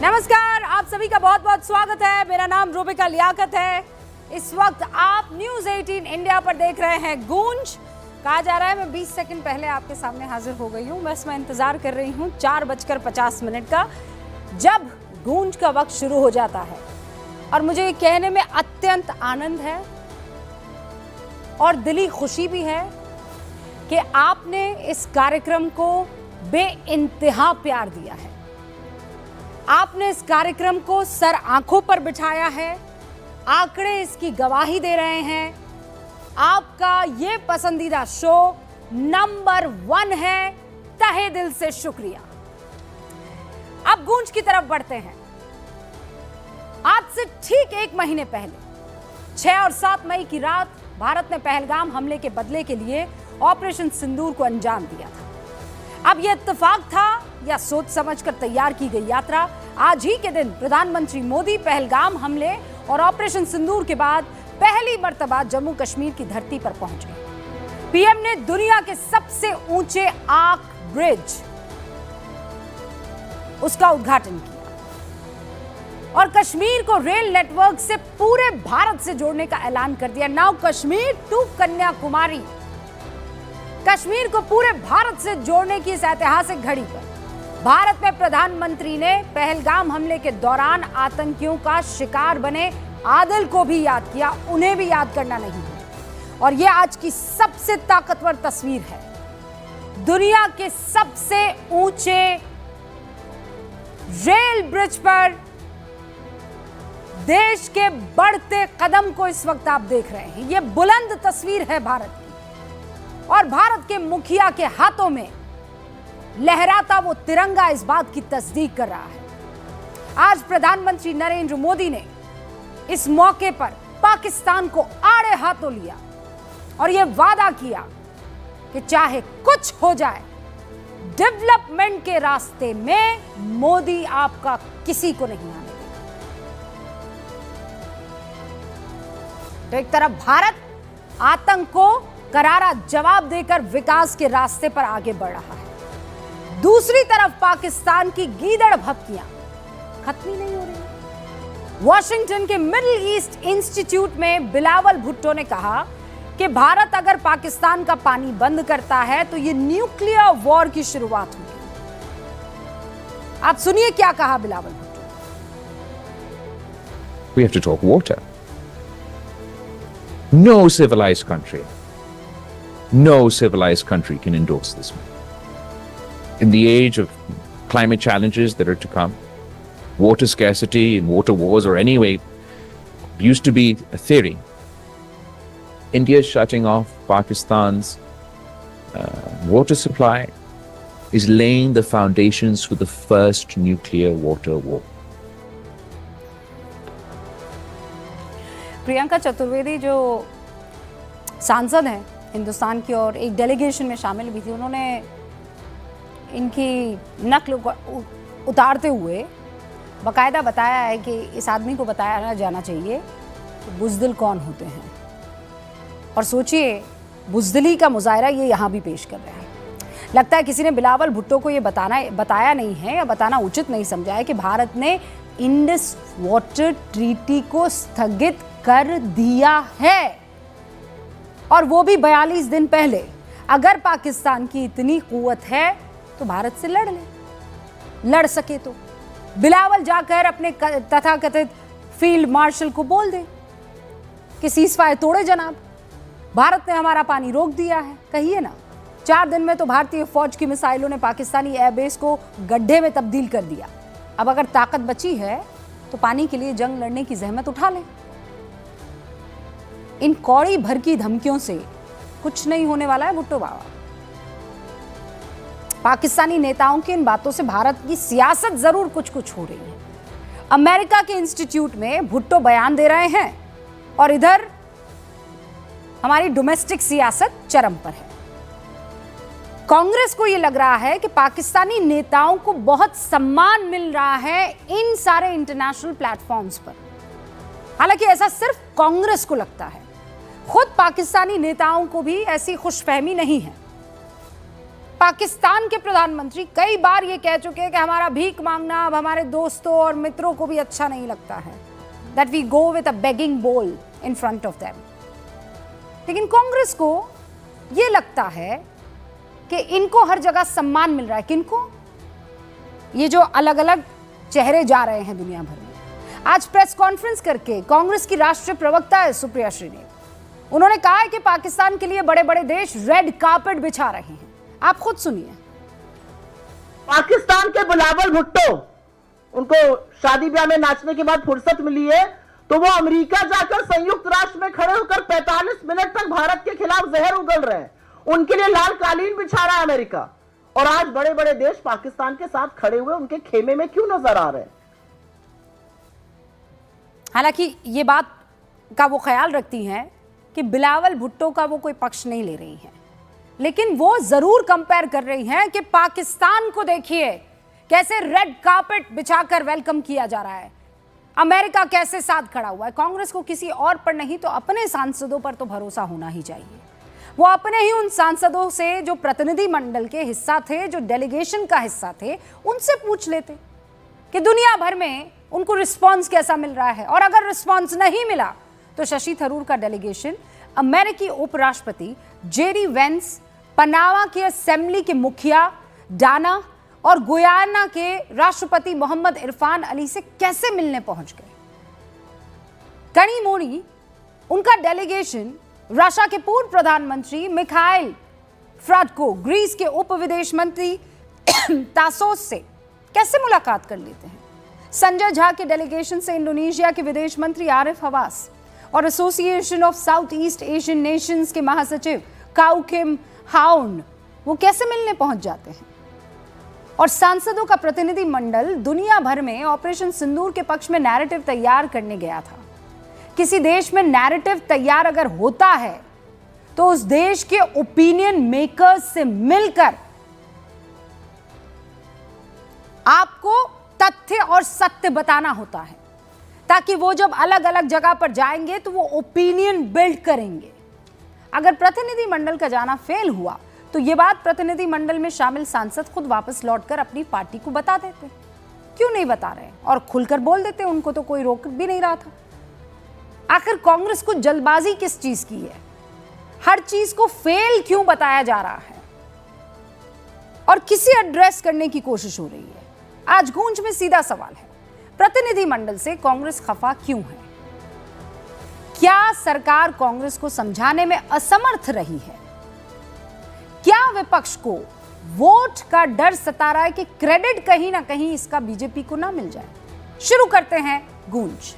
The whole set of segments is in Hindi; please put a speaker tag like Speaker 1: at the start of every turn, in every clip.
Speaker 1: नमस्कार, आप सभी का बहुत बहुत स्वागत है। मेरा नाम रूबिका लियाकत है। इस वक्त आप न्यूज 18 इंडिया पर देख रहे हैं गूंज। कहा जा रहा है मैं 20 सेकंड पहले आपके सामने हाजिर हो गई हूँ। बस मैं इंतजार कर रही हूँ 4:50 का, जब गूंज का वक्त शुरू हो जाता है। और मुझे ये कहने में अत्यंत आनंद है और दिली खुशी भी है कि आपने इस कार्यक्रम को बेइंतहा प्यार दिया है। आपने इस कार्यक्रम को सर आंखों पर बिठाया है। आंकड़े इसकी गवाही दे रहे हैं। आपका ये पसंदीदा शो नंबर 1 है। तहे दिल से शुक्रिया। अब गूंज की तरफ बढ़ते हैं। आज से ठीक 1 महीने पहले 6 और 7 मई की रात भारत ने पहलगाम हमले के बदले के लिए ऑपरेशन सिंदूर को अंजाम दिया था। अब यह इत्तेफाक था या सोच समझकर तैयार की गई यात्रा? आज ही के दिन प्रधानमंत्री मोदी पहलगाम हमले और ऑपरेशन सिंदूर के बाद पहली मर्तबा जम्मू कश्मीर की धरती पर पहुंच गए। पीएम ने दुनिया के सबसे ऊंचे आर्क ब्रिज उसका उद्घाटन किया और कश्मीर को रेल नेटवर्क से पूरे भारत से जोड़ने का ऐलान कर दिया। Now Kashmir to Kanyakumari. कश्मीर को पूरे भारत से जोड़ने की इस ऐतिहासिक घड़ी पर भारत में प्रधानमंत्री ने पहलगाम हमले के दौरान आतंकियों का शिकार बने आदिल को भी याद किया। उन्हें भी याद करना नहीं है। और यह आज की सबसे ताकतवर तस्वीर है। दुनिया के सबसे ऊंचे रेल ब्रिज पर देश के बढ़ते कदम को इस वक्त आप देख रहे हैं। यह बुलंद तस्वीर है भारत की और भारत के मुखिया के हाथों में लहराता वो तिरंगा इस बात की तस्दीक कर रहा है। आज प्रधानमंत्री नरेंद्र मोदी ने इस मौके पर पाकिस्तान को आड़े हाथों लिया और यह वादा किया कि चाहे कुछ हो जाए, डेवलपमेंट के रास्ते में मोदी आपका किसी को नहीं आने देगा। तो एक तरफ भारत आतंक को करारा जवाब देकर विकास के रास्ते पर आगे बढ़ रहा है, दूसरी तरफ पाकिस्तान की गीदड़ भभकियां खत्म ही नहीं हो रही। वॉशिंगटन के मिडिल ईस्ट इंस्टीट्यूट में बिलावल भुट्टो ने कहा कि भारत अगर पाकिस्तान का पानी बंद करता है तो ये न्यूक्लियर वॉर की शुरुआत होगी। आप सुनिए क्या कहा Bilawal Bhutto.
Speaker 2: We have to talk water. No civilized country can endorse this. In the age of climate challenges that are to come, water scarcity and water wars, or anyway, used to be a theory. India shutting off Pakistan's water supply is laying the foundations for the first nuclear water war.
Speaker 1: Priyanka Chaturvedi जो सांसद हैं हिंदुस्तान की और एक डेलीगेशन में शामिल भी थी, उन्होंने इनकी नकल उतारते हुए बाकायदा बताया है कि इस आदमी को बताया जाना चाहिए कि बुज़दिल कौन होते हैं। और सोचिए, बुज़दिली का मुजाहरा ये यहाँ भी पेश कर रहे हैं। लगता है किसी ने बिलावल भुट्टो को ये बताया नहीं है या बताना उचित नहीं समझा है कि भारत ने इंडस वाटर ट्रीटी को स्थगित कर दिया है, और वो भी 42 दिन पहले। अगर पाकिस्तान की इतनी कुव्वत है तो भारत से लड़ सके तो बिलावल जाकर अपने तथाकथित फील्ड मार्शल को बोल दे कि सीज़फायर तोड़े जनाब, भारत ने हमारा पानी रोक दिया है। कहिए ना। 4 दिन में तो भारतीय फौज की मिसाइलों ने पाकिस्तानी एयरबेस को गड्ढे में तब्दील कर दिया। अब अगर ताकत बची है तो पानी के लिए जंग लड़ने की जहमत उठा लें। इन कौड़ी भर की धमकियों से कुछ नहीं होने वाला है भुट्टो बाबा। पाकिस्तानी नेताओं की इन बातों से भारत की सियासत जरूर कुछ हो रही है। अमेरिका के इंस्टीट्यूट में भुट्टो बयान दे रहे हैं और इधर हमारी डोमेस्टिक सियासत चरम पर है। कांग्रेस को यह लग रहा है कि पाकिस्तानी नेताओं को बहुत सम्मान मिल रहा है इन सारे इंटरनेशनल प्लेटफॉर्म्स पर। हालांकि ऐसा सिर्फ कांग्रेस को लगता है, खुद पाकिस्तानी नेताओं को भी ऐसी खुशफहमी नहीं है। पाकिस्तान के प्रधानमंत्री कई बार ये कह चुके हैं कि हमारा भीख मांगना अब हमारे दोस्तों और मित्रों को भी अच्छा नहीं लगता है, that we go with a begging bowl in front of them. लेकिन कांग्रेस को ये लगता है कि इनको हर जगह सम्मान मिल रहा है। किनको? ये जो अलग अलग चेहरे जा रहे हैं दुनिया भर में। आज प्रेस कॉन्फ्रेंस करके कांग्रेस की राष्ट्रीय प्रवक्ता है सुप्रिया श्रीनेत, उन्होंने कहा है कि पाकिस्तान के लिए बड़े बड़े देश रेड कार्पेट बिछा रहे हैं। आप खुद सुनिए।
Speaker 3: पाकिस्तान के बिलावल भुट्टो, उनको शादी ब्याह में नाचने के बाद फुर्सत मिली है तो वो अमेरिका जाकर संयुक्त राष्ट्र में खड़े होकर 45 मिनट तक भारत के खिलाफ जहर उगल रहे हैं। उनके लिए लाल कालीन बिछा रहा है अमेरिका। और आज बड़े बड़े देश पाकिस्तान के साथ खड़े हुए उनके खेमे में क्यों नजर आ रहे हैं?
Speaker 1: हालांकि ये बात का वो ख्याल रखती हैं कि बिलावल भुट्टो का वो कोई पक्ष नहीं ले रही हैं, लेकिन वो जरूर कंपेयर कर रही हैं कि पाकिस्तान को देखिए कैसे रेड कार्पेट बिछाकर वेलकम किया जा रहा है, अमेरिका कैसे साथ खड़ा हुआ है। कांग्रेस को किसी और पर नहीं तो अपने सांसदों पर तो भरोसा होना ही चाहिए। वो अपने ही उन सांसदों से जो प्रतिनिधि मंडल के हिस्सा थे, जो डेलीगेशन का हिस्सा थे, उनसे पूछ लेते कि दुनिया भर में उनको रिस्पांस कैसा मिल रहा है। और अगर रिस्पांस नहीं मिला तो शशि थरूर का डेलीगेशन अमेरिकी उपराष्ट्रपति जेडी वेंस, पनामा के असेंबली के मुखिया डाना और गुयाना के राष्ट्रपति मोहम्मद इरफान अली से कैसे मिलने पहुंच गए। कनी मोड़ी उनका डेलीगेशन रशिया के पूर्व प्रधानमंत्री मिखाइल फ्राडको, ग्रीस के उप विदेश मंत्री तासोस से कैसे मुलाकात कर लेते हैं। संजय झा के डेलीगेशन से इंडोनेशिया के विदेश मंत्री आरिफ हवास और association of south east Asian Nations के महासचिव काउकिम हाउन वो कैसे मिलने पहुंच जाते हैं। और सांसदों का प्रतिनिधि मंडल दुनिया भर में ऑपरेशन सिंदूर के पक्ष में नैरेटिव तैयार करने गया था। किसी देश में नैरेटिव तैयार अगर होता है तो उस देश के ओपिनियन मेकर्स से मिलकर आपको तथ्य और सत्य बताना होता है, ताकि वो जब अलग अलग जगह पर जाएंगे तो वो ओपिनियन बिल्ड करेंगे। अगर प्रतिनिधि मंडल का जाना फेल हुआ तो ये बात प्रतिनिधि मंडल में शामिल सांसद खुद वापस लौटकर अपनी पार्टी को बता देते। क्यों नहीं बता रहे और खुलकर बोल देते, उनको तो कोई रोक भी नहीं रहा था। आखिर कांग्रेस को जल्दबाजी किस चीज की है? हर चीज को फेल क्यों बताया जा रहा है और किसे एड्रेस करने की कोशिश हो रही है? आज गूंज में सीधा सवाल है, प्रतिनिधि मंडल से कांग्रेस खफा क्यों है? क्या सरकार कांग्रेस को समझाने में असमर्थ रही है? क्या विपक्ष को वोट का डर सता रहा है कि क्रेडिट कहीं ना कहीं इसका बीजेपी को ना मिल जाए? शुरू करते हैं गूंज।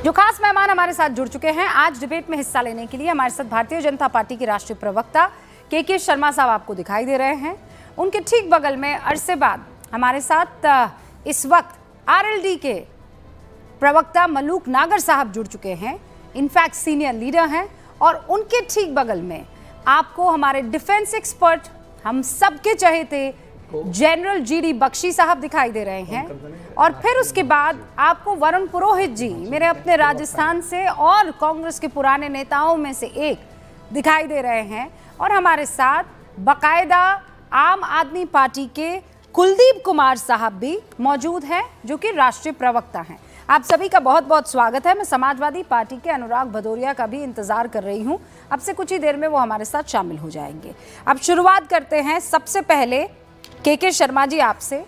Speaker 1: जो खास मेहमान हमारे साथ जुड़ चुके हैं आज डिबेट में हिस्सा लेने के लिए, हमारे साथ भारतीय जनता पार्टी के राष्ट्रीय प्रवक्ता के शर्मा साहब आपको दिखाई दे रहे हैं। उनके ठीक बगल में अरसे बाद हमारे साथ इस वक्त आरएलडी के प्रवक्ता मलूक नागर साहब जुड़ चुके हैं, इनफैक्ट सीनियर लीडर हैं। और उनके ठीक बगल में आपको हमारे डिफेंस एक्सपर्ट, हम सबके चहेते जनरल जीडी बख्शी साहब दिखाई दे रहे हैं। और फिर उसके बाद आपको वरुण पुरोहित जी, मेरे अपने राजस्थान से और कांग्रेस के पुराने नेताओं में से एक, दिखाई दे रहे हैं। और हमारे साथ बाकायदा आम आदमी पार्टी के कुलदीप कुमार साहब भी मौजूद हैं, जो कि राष्ट्रीय प्रवक्ता हैं। आप सभी का बहुत बहुत स्वागत है। मैं समाजवादी पार्टी के अनुराग भदौरिया का भी इंतजार कर रही हूं, अब से कुछ ही देर में वो हमारे साथ शामिल हो जाएंगे। अब शुरुआत करते हैं सबसे पहले के शर्मा जी आपसे।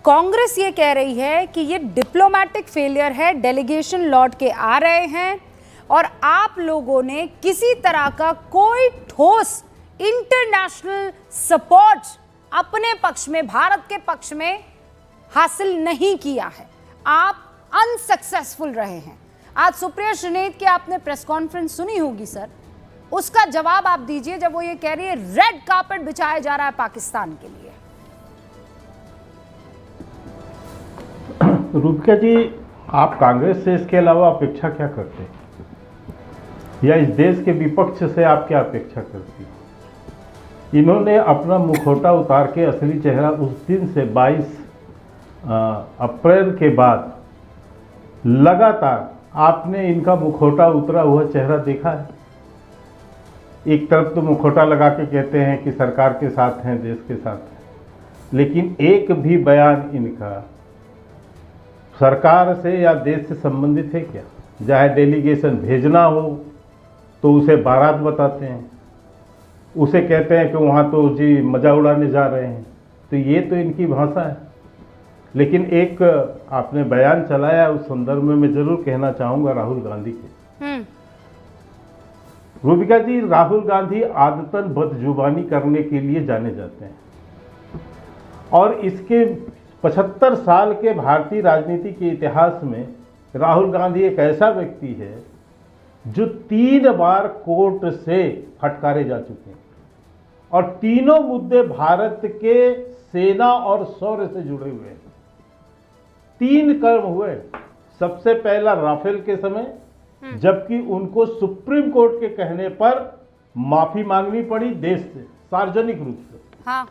Speaker 1: कांग्रेस ये कह रही है कि ये डिप्लोमेटिक फेलियर है, डेलीगेशन लौट के आ रहे हैं और आप लोगों ने किसी तरह का कोई ठोस इंटरनेशनल सपोर्ट अपने पक्ष में, भारत के पक्ष में हासिल नहीं किया है। आप अनसक्सेसफुल रहे हैं। आज सुप्रिया श्रीनेत की आपने प्रेस कॉन्फ्रेंस सुनी होगी सर, उसका जवाब आप दीजिए जब वो ये कह रही है रेड कार्पेट बिछाया जा रहा है पाकिस्तान के लिए।
Speaker 4: रूपका जी, आप कांग्रेस से इसके अलावा अपेक्षा क्या करते हैं, या इस देश के विपक्ष से आप क्या अपेक्षा करती हैं? इन्होंने अपना मुखौटा उतार के असली चेहरा उस दिन से 22 अप्रैल के बाद लगातार आपने इनका मुखौटा उतरा हुआ चेहरा देखा है। एक तरफ तो मुखौटा लगा के कहते हैं कि सरकार के साथ हैं, देश के साथ हैं, लेकिन एक भी बयान इनका सरकार से या देश से संबंधित है क्या? चाहे डेलीगेशन भेजना हो तो उसे बारात बताते हैं, उसे कहते हैं कि वहाँ तो जी मजा उड़ाने जा रहे हैं। तो ये तो इनकी भाषा है। लेकिन एक आपने बयान चलाया, उस संदर्भ में मैं जरूर कहना चाहूँगा राहुल गांधी के। रूबिका जी, राहुल गांधी आदतन बदजुबानी करने के लिए जाने जाते हैं और इसके 75 साल के भारतीय राजनीति के इतिहास में राहुल गांधी एक ऐसा व्यक्ति है जो 3 बार कोर्ट से फटकारे जा चुके हैं और तीनों मुद्दे भारत के सेना और शौर्य से जुड़े हुए हैं। 3 कर्म हुए। सबसे पहला राफेल के समय, जबकि उनको सुप्रीम कोर्ट के कहने पर माफी मांगनी पड़ी देश से, सार्वजनिक रूप से।
Speaker 1: हाँ।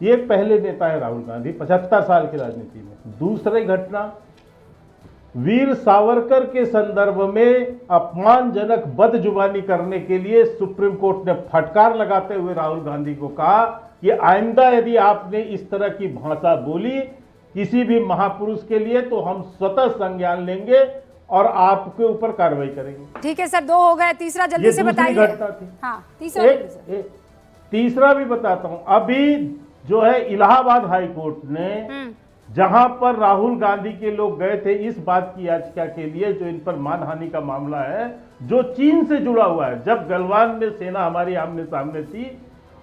Speaker 4: ये एक पहले नेता है राहुल गांधी 75 साल की राजनीति में। दूसरी घटना, वीर सावरकर के संदर्भ में अपमानजनक बदजुबानी करने के लिए सुप्रीम कोर्ट ने फटकार लगाते हुए राहुल गांधी को कहा कि आइंदा यदि आपने इस तरह की भाषा बोली किसी भी महापुरुष के लिए तो हम स्वतः संज्ञान लेंगे और आपके ऊपर कार्रवाई करेंगे।
Speaker 1: ठीक है सर, 2 हो गए, तीसरा जल्दी से बताइए। हाँ, तीसरा
Speaker 4: तीसरा भी बताता हूं। अभी जो है इलाहाबाद हाई कोर्ट ने, जहां पर राहुल गांधी के लोग गए थे इस बात की याचिका के लिए जो इन पर मानहानि का मामला है जो चीन से जुड़ा हुआ है। जब गलवान में सेना हमारी आमने सामने थी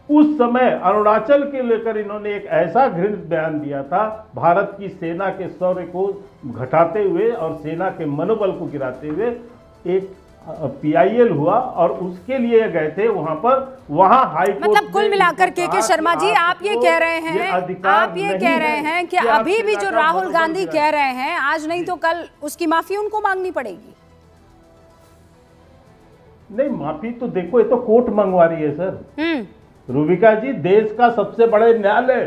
Speaker 4: उस समय अरुणाचल के लेकर इन्होंने एक ऐसा घृणित बयान दिया था, भारत की सेना के शौर्य को घटाते हुए और सेना के मनोबल को गिराते हुए। एक PIL हुआ और उसके लिए गए थे वहां पर, वहां हाई कोर्ट
Speaker 1: मतलब कुल मिलाकर के शर्मा जी आप ये कह रहे हैं कि अभी भी जो राहुल गांधी कह रहे हैं आज नहीं तो कल उसकी माफी उनको मांगनी पड़ेगी।
Speaker 4: नहीं, माफी तो देखो ये तो कोर्ट मंगवा रही है सर। रूबिका जी, देश का सबसे बड़े न्यायालय,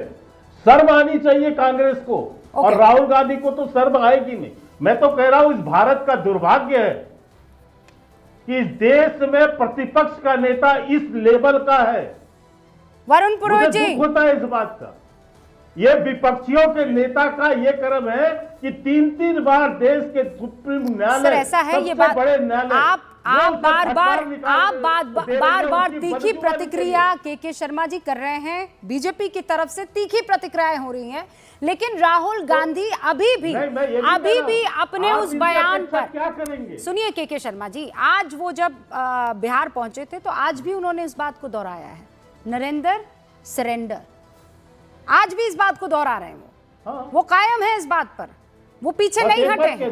Speaker 4: शर्म आनी चाहिए कांग्रेस को। और राहुल गांधी को तो शर्म आएगी नहीं। मैं तो कह रहा हूं इस भारत का दुर्भाग्य है कि इस देश में प्रतिपक्ष का नेता इस लेवल का है।
Speaker 1: वरुण पुरोहित जी,
Speaker 4: दुख होता है इस बात का। ये विपक्षियों के नेता का ये क्रम है कि 3-3 बार देश के सुप्रीम न्यायालय,
Speaker 1: ऐसा है ये बात,
Speaker 4: बड़े न्यायालय,
Speaker 1: आप बार तीखी प्रतिक्रिया के शर्मा जी कर रहे हैं। बीजेपी की तरफ से तीखी प्रतिक्रियाएं हो रही हैं, लेकिन राहुल गांधी अभी भी अपने उस बयान पर
Speaker 4: क्या करेंगे?
Speaker 1: सुनिए के शर्मा जी, आज वो जब बिहार पहुंचे थे तो आज भी उन्होंने इस बात को दोहराया है, नरेंद्र सरेंडर। आज भी इस बात को दोहरा रहे हैं वो कायम है इस बात पर, वो पीछे नहीं हटे हैं।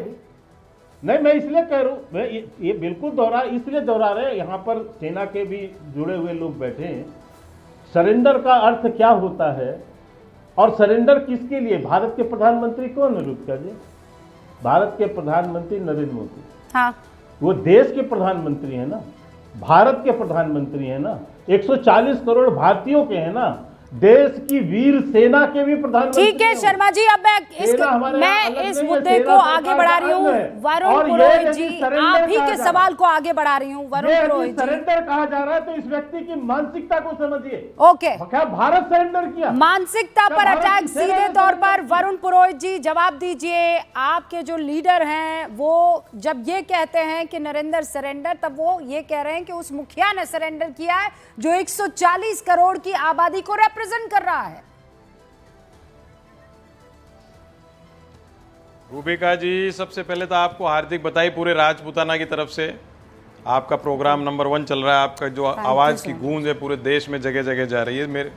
Speaker 4: नहीं, मैं इसलिए कह रहा हूं, मैं ये बिल्कुल इसलिए दोहरा रहे हैं, यहाँ पर सेना के भी जुड़े हुए लोग बैठे हैं। सरेंडर का अर्थ क्या होता है और सरेंडर किसके लिए? भारत के प्रधानमंत्री कौन है रूबिका जी? भारत के प्रधानमंत्री नरेंद्र मोदी। हाँ, वो देश के प्रधानमंत्री है ना, भारत के प्रधानमंत्री है ना, 140 करोड़ भारतीयों के हैं ना, देश की वीर सेना के भी प्रधानमंत्री।
Speaker 1: ठीक है शर्मा जी, अब मैं इस मुद्दे को आगे बढ़ा रही हूँ। वरुण पुरोहित जी, आप ही के सवाल को आगे बढ़ा रही हूँ। वरुण पुरोहित जी,
Speaker 4: सरेंडर कहा जा रहा है तो इस व्यक्ति की मानसिकता को समझिए।
Speaker 1: ओके,
Speaker 4: क्या भारत सरेंडर किया?
Speaker 1: मानसिकता पर अटैक सीधे तौर पर। वरुण पुरोहित जी जवाब दीजिए, आपके जो लीडर हैं वो जब ये कहते हैं कि नरेंद्र सरेंडर, तब वो ये कह रहे हैं कि उस मुखिया ने सरेंडर किया है जो 140 करोड़ की आबादी को रिप्रेजेंट कर रहा है।
Speaker 5: रूबिका जी, सबसे पहले तो आपको हार्दिक बधाई पूरे राजपूताना की तरफ से। आपका प्रोग्राम नंबर 1 चल रहा है। आपका जो आवाज़ की गूंज है पूरे देश में जगह जगह जा रही है। मेरे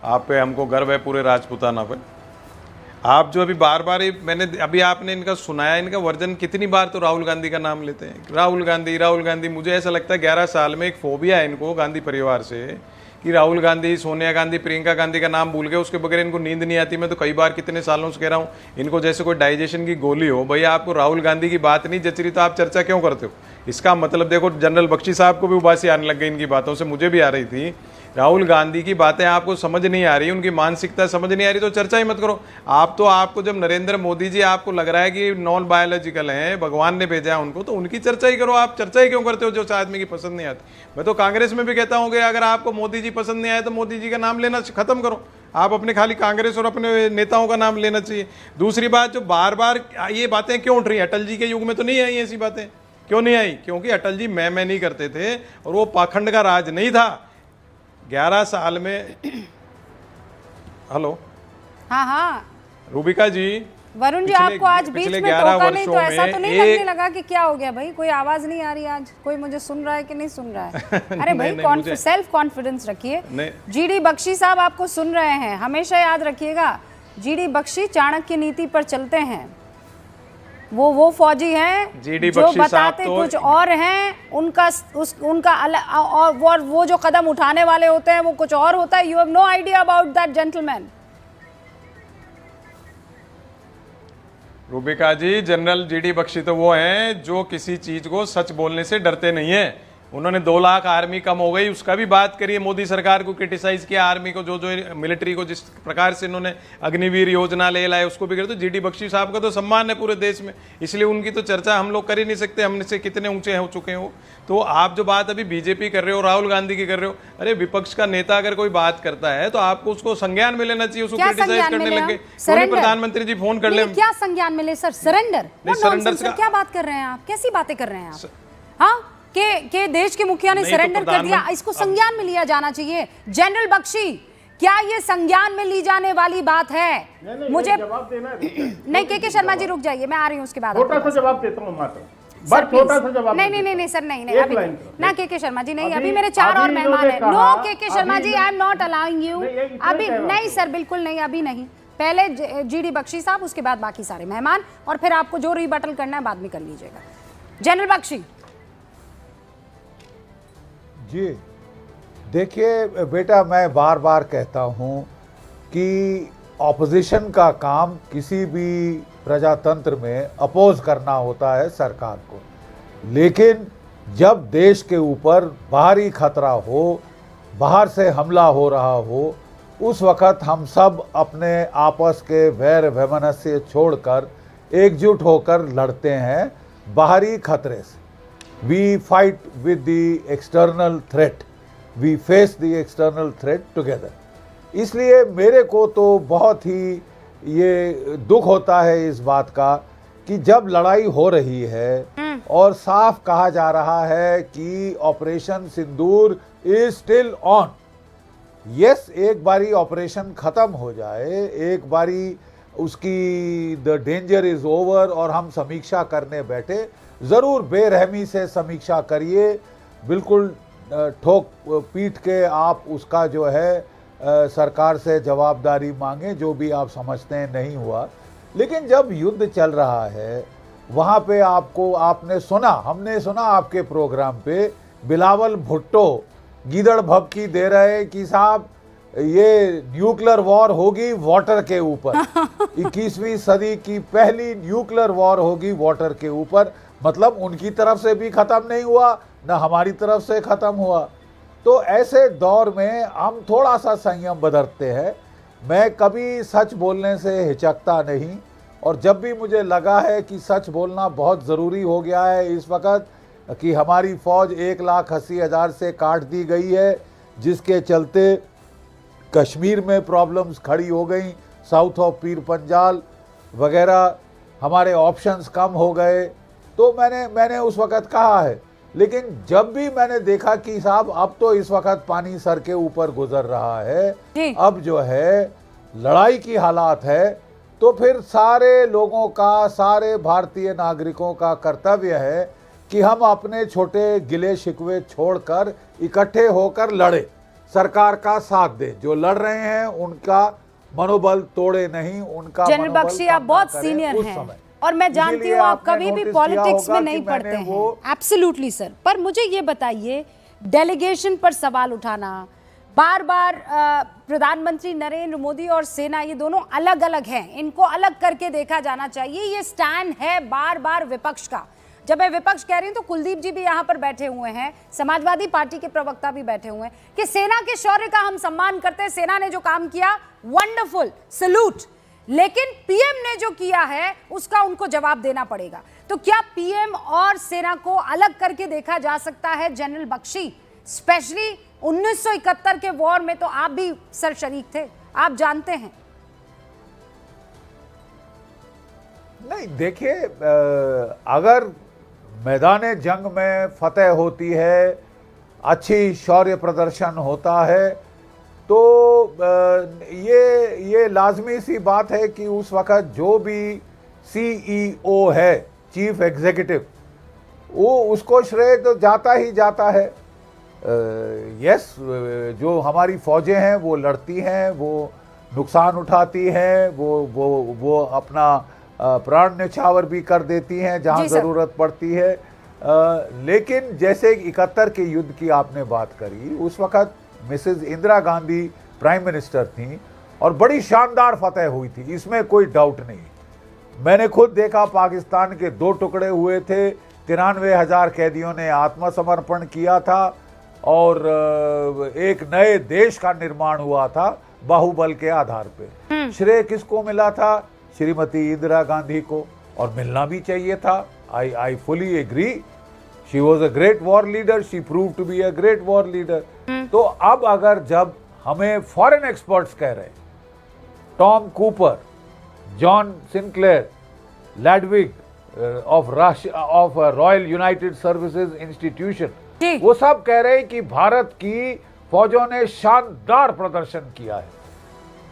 Speaker 5: आप पे हमको गर्व है पूरे राजपूताना पे। आप जो अभी बार बार अभी आपने इनका सुनाया, इनका वर्जन कितनी बार तो राहुल गांधी का नाम लेते हैं, राहुल गांधी। मुझे ऐसा लगता है 11 साल में एक फोबिया है इनको गांधी परिवार से कि राहुल गांधी, सोनिया गांधी, प्रियंका गांधी का नाम भूल गए, उसके बगैर इनको नींद नहीं आती। मैं तो कई बार कितने सालों से कह रहा हूँ, इनको जैसे कोई डाइजेशन की गोली हो। भैया आपको राहुल गांधी की बात नहीं जच रही तो आप चर्चा क्यों करते हो? इसका मतलब देखो, जनरल बख्शी साहब को भी उबासी आने लग गई इनकी बातों से, मुझे भी आ रही थी। राहुल गांधी की बातें आपको समझ नहीं आ रही, उनकी मानसिकता समझ नहीं आ रही तो चर्चा ही मत करो। आपको जब नरेंद्र मोदी जी आपको लग रहा है कि नॉन बायोलॉजिकल हैं, भगवान ने भेजा है उनको, तो उनकी चर्चा ही करो। आप चर्चा ही क्यों करते हो जो आदमी की पसंद नहीं आती? मैं तो कांग्रेस में भी कहता हूँ कि अगर आपको मोदी जी पसंद नहीं आए तो मोदी जी का नाम लेना खत्म करो। आप अपने खाली कांग्रेस और अपने नेताओं का नाम लेना चाहिए। दूसरी बात, जो बार बार ये बातें क्यों उठ रही हैं, अटल जी के युग में तो नहीं आई ऐसी बातें, क्यों नहीं आई? क्योंकि अटल जी मैं नहीं करते थे और वो पाखंड का राज नहीं था। 11 साल में हेलो,
Speaker 1: हाँ हाँ
Speaker 5: रूबिका जी,
Speaker 1: वरुण जी,
Speaker 5: पिछले-
Speaker 1: आपको आज बीच
Speaker 5: पिछले
Speaker 1: में
Speaker 5: 11
Speaker 1: टोका नहीं तो
Speaker 5: वर्षों
Speaker 1: ऐसा
Speaker 5: में
Speaker 1: तो नहीं लगने लगा कि क्या हो गया भाई, कोई आवाज नहीं आ रही आज, कोई मुझे सुन रहा है कि नहीं सुन रहा है? अरे
Speaker 5: नहीं,
Speaker 1: भाई सेल्फ कॉन्फिडेंस रखिए।
Speaker 5: नहीं।
Speaker 1: जीडी बख्शी साहब आपको सुन रहे हैं, हमेशा याद रखिएगा, जीडी बख्शी चाणक्य नीति पर चलते हैं। वो फौजी हैं
Speaker 5: जीडी
Speaker 1: जो
Speaker 5: बख्शी साहब
Speaker 1: बताते
Speaker 5: तो
Speaker 1: कुछ और हैं, उनका और वो जो कदम उठाने वाले होते हैं वो कुछ और होता है। You have no idea about that gentleman.
Speaker 5: Rubika ji, general GD Bakshi तो वो हैं जो किसी चीज को सच बोलने से डरते नहीं है। उन्होंने 2 लाख आर्मी कम हो गई उसका भी बात करिए, मोदी सरकार को क्रिटिसाइज किया, आर्मी को जो मिलिट्री को जिस प्रकार से इन्होंने अग्निवीर योजना ले लाए उसको भी करे। तो जीडी बख्शी साहब का तो सम्मान है पूरे देश में, इसलिए उनकी तो चर्चा हम लोग कर ही नहीं सकते, हमसे कितने ऊंचे हो चुके हो। तो आप जो बात अभी बीजेपी कर रहे हो, राहुल गांधी की कर रहे हो, अरे विपक्ष का नेता अगर कोई बात करता है तो आपको उसको संज्ञान में लेना चाहिए, उसको क्रिटिसाइज करने लगे। प्रधानमंत्री जी फोन कर ले,
Speaker 1: क्या संज्ञान मिले सर? सरेंडर?
Speaker 5: सरेंडर
Speaker 1: क्या बात कर रहे हैं आप, कैसी बातें कर रहे हैं आप? हाँ, के देश के मुखिया ने सरेंडर कर दिया, इसको संज्ञान में लिया जाना चाहिए। जनरल बख्शी, क्या ये संज्ञान में ली जाने वाली बात है? मुझे
Speaker 4: जवाब देना है।
Speaker 1: नहीं, के शर्मा जी रुक जाइए, मैं आ रही हूँ उसके बाद।
Speaker 4: छोटा सा जवाब देता हूँ मात्र, बस छोटा सा जवाब।
Speaker 1: नहीं सर, नहीं
Speaker 4: एक
Speaker 1: अभी
Speaker 4: लाइन
Speaker 1: ना के शर्मा जी, नहीं,
Speaker 4: अभी-
Speaker 1: अभी मेरे 4 और
Speaker 4: अभी
Speaker 1: मेहमान
Speaker 4: इन्होंने
Speaker 1: हैं।
Speaker 4: कहा-
Speaker 1: no K Sharma ji, I am not allowing you.
Speaker 4: नहीं, ये इतना
Speaker 1: अभी
Speaker 4: कहना
Speaker 1: नहीं
Speaker 4: है।
Speaker 1: सर, बिल्कुल नहीं, अभी नहीं। पहले जीडी बख्शी साहब, उसके बाद बाकी सारे मेहमान, और फिर आपको जो रिबटल करना है बाद में कर लीजिएगा। जनरल बख्शी
Speaker 6: जी, देखिए बेटा, मैं बार बार कहता हूँ कि ऑपोजिशन का काम किसी भी प्रजातंत्र में अपोज करना होता है सरकार को, लेकिन जब देश के ऊपर बाहरी खतरा हो, बाहर से हमला हो रहा हो, उस वक़्त हम सब अपने आपस के वैर वैमनस्य छोड़कर एकजुट होकर लड़ते हैं बाहरी खतरे से। We fight with the external threat. We face the external threat together. इसलिए मेरे को तो बहुत ही ये दुख होता है इस बात का कि जब लड़ाई हो रही है और साफ कहा जा रहा है कि operation Sindoor is still on. Yes, एक बारी ऑपरेशन खत्म हो जाए, एक बारी उसकी द डेंजर इज ओवर और हम समीक्षा करने बैठे, ज़रूर बेरहमी से समीक्षा करिए, बिल्कुल ठोक पीट के आप उसका जो है सरकार से जवाबदारी मांगे, जो भी आप समझते हैं नहीं हुआ। लेकिन जब युद्ध चल रहा है वहाँ पे आपने सुना, हमने सुना आपके प्रोग्राम पे बिलावल भुट्टो गीदड़ भभकी दे रहे कि साहब ये न्यूक्लियर वॉर होगी वाटर के ऊपर, 21वीं सदी की पहली न्यूक्लियर वॉर होगी वाटर के ऊपर। मतलब उनकी तरफ से भी ख़त्म नहीं हुआ, ना हमारी तरफ से ख़त्म हुआ। तो ऐसे दौर में हम थोड़ा सा संयम बरतते हैं। मैं कभी सच बोलने से हिचकता नहीं, और जब भी मुझे लगा है कि सच बोलना बहुत ज़रूरी हो गया है इस वक्त कि हमारी फ़ौज 1,80,000 से काट दी गई है, जिसके चलते कश्मीर में प्रॉब्लम्स खड़ी हो गई, साउथ ऑफ पीर पंजाल वगैरह, हमारे ऑप्शंस कम हो गए, तो मैंने उस वक़्त कहा है। लेकिन जब भी मैंने देखा कि साहब अब तो इस वक्त पानी सर के ऊपर गुजर रहा है, अब जो है लड़ाई की हालात है, तो फिर सारे लोगों का, सारे भारतीय नागरिकों का कर्तव्य है कि हम अपने छोटे गिले शिकवे छोड़कर इकट्ठे होकर लड़े, सरकार का साथ दे, जो लड़ रहे हैं उनका मनोबल तोड़े नहीं, उनका
Speaker 1: जनरल बख्शी आप बहुत सीनियर हैं और मैं जानती हूँ आप कभी भी पॉलिटिक्स में नहीं पढ़ते हैं। एब्सोल्युटली सर, पर मुझे ये बताइए, डेलीगेशन पर सवाल उठाना, बार बार प्रधानमंत्री नरेंद्र मोदी और सेना ये दोनों अलग अलग हैं, इनको अलग करके देखा जाना चाहिए, ये स्टैंड है बार बार विपक्ष का। जब मैं विपक्ष कह रही हूं तो कुलदीप जी भी यहाँ पर बैठे हुए हैं, समाजवादी पार्टी के प्रवक्ता भी बैठे हुए हैं कि सेना के शौर्य का हम सम्मान करते हैं, सेना ने जो काम किया वंडरफुल, सैल्यूट, लेकिन पीएम ने जो किया है उसका उनको जवाब देना पड़ेगा। तो क्या पीएम और सेना को अलग करके देखा जा सकता है? जनरल बख्शी, स्पेशली 1971 के वॉर में तो आप भी सर शरीक थे, आप जानते हैं।
Speaker 6: नहीं, देखिए, अगर मैदान जंग में फतेह होती है, अच्छी शौर्य प्रदर्शन होता है, तो ये लाजमी सी बात है कि उस वक़्त जो भी सीईओ है, चीफ एग्जीक्यूटिव, वो उसको श्रेय तो जाता ही जाता है। यस, जो हमारी फौजें हैं वो लड़ती हैं, वो नुकसान उठाती हैं, वो अपना प्राण न्यौछावर भी कर देती हैं जहां ज़रूरत पड़ती है। लेकिन जैसे 71 के युद्ध की आपने बात करी, उस वक़्त Mrs Indira Gandhi prime minister थी और बड़ी शानदार फतेह हुई थी, इसमें कोई डाउट नहीं। मैंने खुद देखा, पाकिस्तान के 2 टुकड़े हुए थे, 93,000 कैदियों ने आत्मसमर्पण किया था और एक नए देश का निर्माण हुआ था बाहुबल के आधार पे। श्रेय किसको मिला था? श्रीमती इंदिरा गांधी को, और मिलना भी चाहिए था। I fully agree, she was a great war leader, she prove to be a great war leader. तो अब अगर जब हमें फॉरेन एक्सपर्ट्स कह रहे, Tom Cooper, John Sinclair, Ladwig of Royal United Services Institution, वो सब कह रहे हैं कि भारत की फौजों ने शानदार प्रदर्शन किया है,